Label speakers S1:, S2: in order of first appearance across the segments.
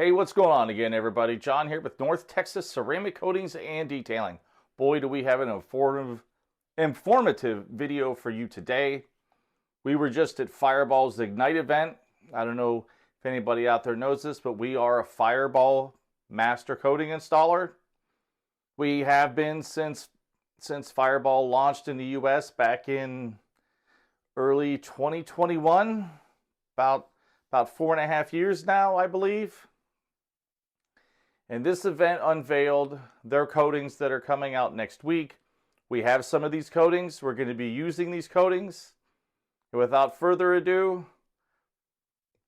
S1: Hey, what's going on again, everybody? John here with North Texas Ceramic Coatings and Detailing. Boy, do we have an informative video for you today. We were just at Fireball's Ignite event. I don't know if anybody out there knows this, but we are a Fireball master coating installer. We have been since Fireball launched in the US back in early 2021, about 4.5 years now, I believe. And this event unveiled their coatings that are coming out next week. We have some of these coatings. We're going to be using these coatings. And without further ado,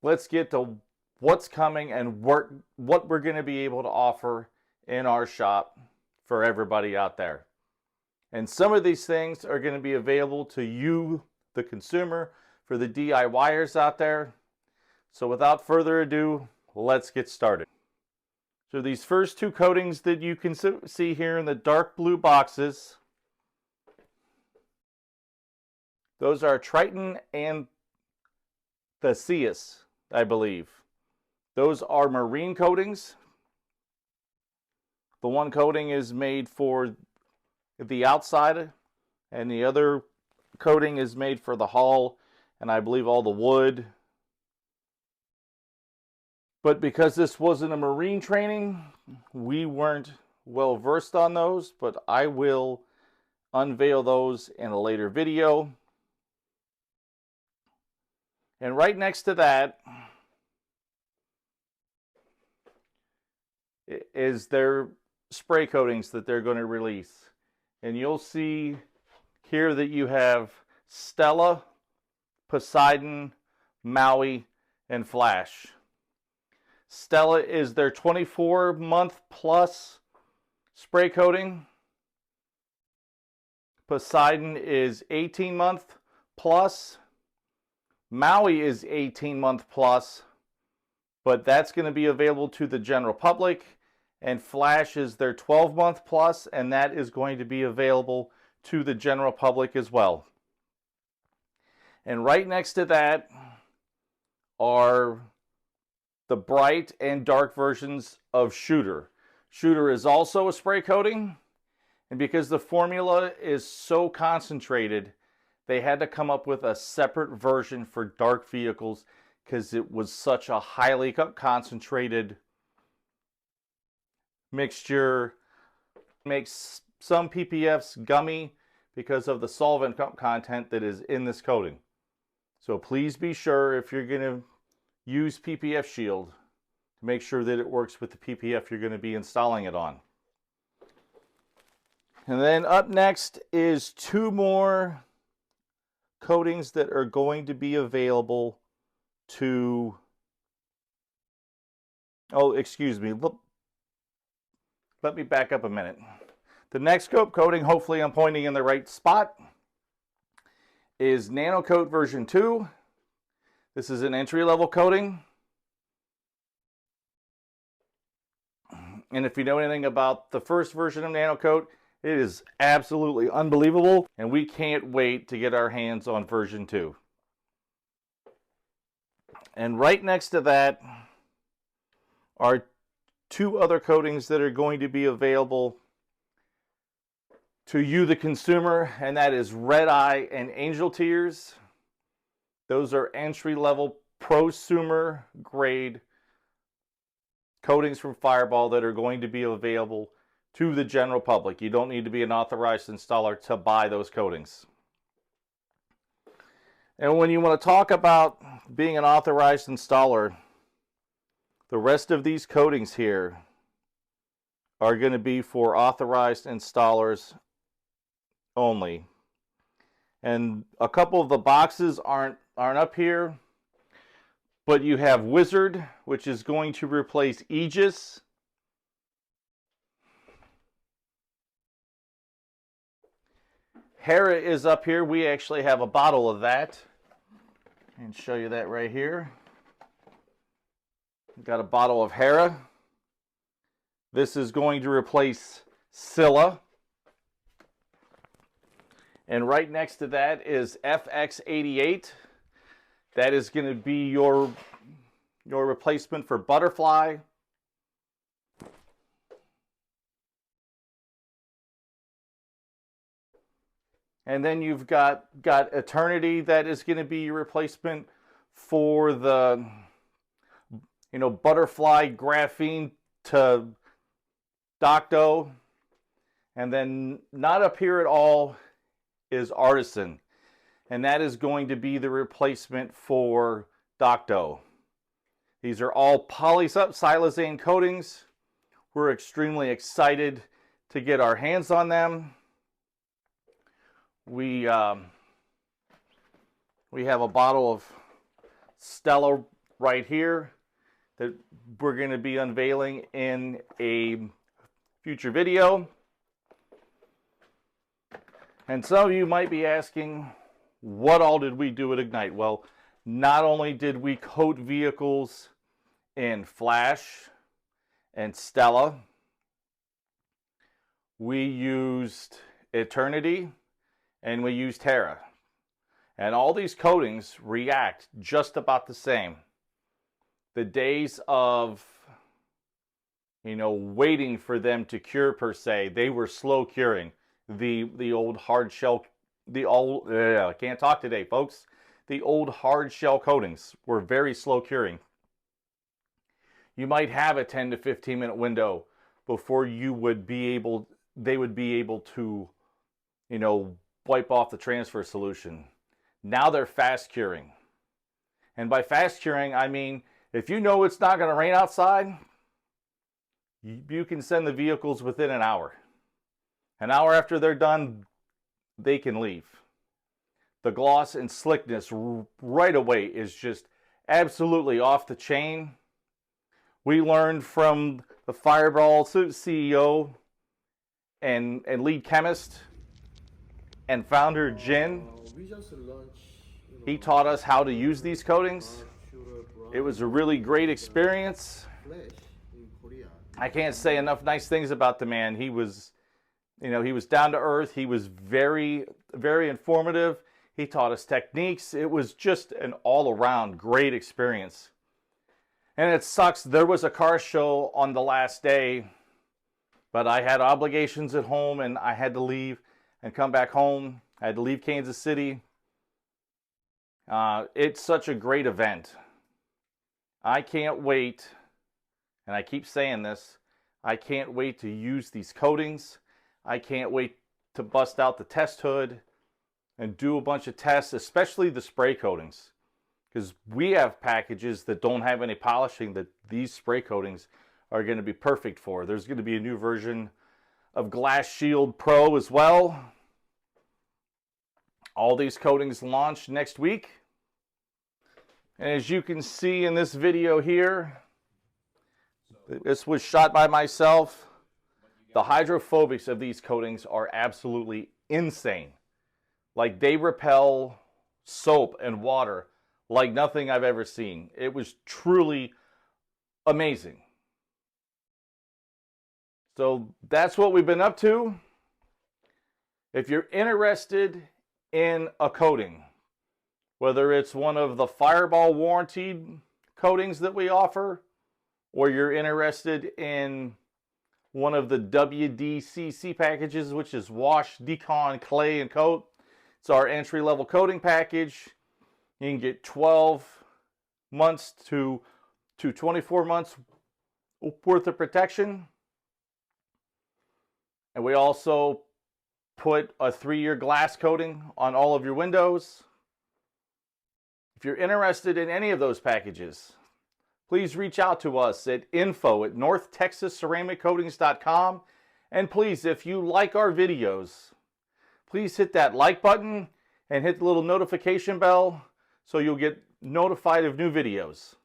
S1: let's get to what's coming and what we're going to be able to offer in our shop for everybody out there. And some of these things are going to be available to you, the consumer, for the DIYers out there. So without further ado, let's get started. So these first two coatings that you can see here in the dark blue boxes, those are Triton and Theseus, I believe. Those are marine coatings. The one coating is made for the outside, and the other coating is made for the hull, and I believe all the wood. But because this wasn't a marine training, we weren't well versed on those, but I will unveil those in a later video. And right next to that is their spray coatings that they're going to release. And you'll see here that you have Stella, Poseidon, Maui, and Flash. Stella is their 24-month plus spray coating. Poseidon is 18-month plus. Maui is 18-month plus, but that's going to be available to the general public. And Flash is their 12-month plus, and that is going to be available to the general public as well. And right next to that are the bright and dark versions of Shooter. Shooter is also a spray coating, and because the formula is so concentrated, they had to come up with a separate version for dark vehicles because it was such a highly concentrated mixture. Makes some PPFs gummy because of the solvent content that is in this coating. So please be sure, if you're going to use PPF Shield, to make sure that it works with the PPF you're going to be installing it on. And then up next is two more coatings that are going to be available to, oh, excuse me, let me back up a minute. The next coating, hopefully I'm pointing in the right spot, is Nano Coat version 2. This is an entry-level coating. And if you know anything about the first version of Nano Coat, it is absolutely unbelievable, and we can't wait to get our hands on version 2. And right next to that are two other coatings that are going to be available to you, the consumer, and that is Red Eye and Angel Tears. Those are entry-level prosumer grade coatings from Fireball that are going to be available to the general public. You don't need to be an authorized installer to buy those coatings. And when you want to talk about being an authorized installer, the rest of these coatings here are going to be for authorized installers only. And a couple of the boxes aren't up here, but you have Wizard, which is going to replace Aegis. Hera is up here. We actually have a bottle of that. And show you that right here. We've got a bottle of Hera. This is going to replace Scylla. And right next to that is FX88. That is going to be your replacement for Butterfly. And then you've got Eternity, that is going to be your replacement for the, butterfly graphene to Bldg. And then not up here at all is Artisan. And that is going to be the replacement for Bldg. These are all Polysiloxane coatings. We're extremely excited to get our hands on them. We have a bottle of Stella right here that we're going to be unveiling in a future video. And some of you might be asking, what all did we do at Ignite? Well, not only did we coat vehicles in Flash and Stella, we used Eternity and we used Terra. And all these coatings react just about the same. The days of, waiting for them to cure per se, they were slow curing. The old hard shell, I can't talk today, folks. The old hard shell coatings were very slow curing. You might have a 10 to 15 minute window before they would be able to, wipe off the transfer solution. Now they're fast curing. And by fast curing, I mean, if you know it's not going to rain outside, you can send the vehicles within an hour. An hour after they're done, they can leave. The gloss and slickness right away is just absolutely off the chain. We learned from the Fireball CEO and lead chemist and founder Jin. He taught us how to use these coatings. It was a really great experience. I can't say enough nice things about the man. He was, he was down to earth. He was very, very informative. He taught us techniques. It was just an all-around great experience. And it sucks. There was a car show on the last day, but I had obligations at home and I had to leave and come back home. I had to leave Kansas City. It's such a great event. I can't wait, and I keep saying this, I can't wait to use these coatings. I can't wait to bust out the test hood and do a bunch of tests, especially the spray coatings. Because we have packages that don't have any polishing that these spray coatings are going to be perfect for. There's going to be a new version of GlassShield Pro as well. All these coatings launch next week. And as you can see in this video here, this was shot by myself. The hydrophobics of these coatings are absolutely insane. Like, they repel soap and water like nothing I've ever seen. It was truly amazing. So that's what we've been up to. If you're interested in a coating, whether it's one of the Fireball Warrantied coatings that we offer, or you're interested in one of the WDCC packages, which is wash, decon, clay, and coat. It's our entry-level coating package. You can get 12 months to 24 months worth of protection. And we also put a 3-year glass coating on all of your windows. If you're interested in any of those packages, please reach out to us at info@NorthTexasCeramicCoatings.com. And please, if you like our videos, please hit that like button and hit the little notification bell so you'll get notified of new videos.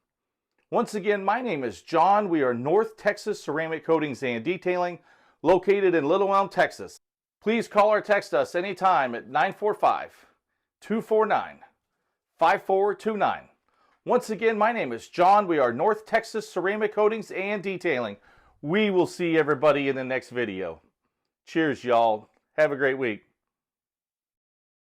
S1: Once again, my name is John. We are North Texas Ceramic Coatings and Detailing, located in Little Elm, Texas. Please call or text us anytime at 945-249-5429. Once again, my name is John. We are North Texas Ceramic Coatings and Detailing. We will see everybody in the next video. Cheers, y'all. Have a great week.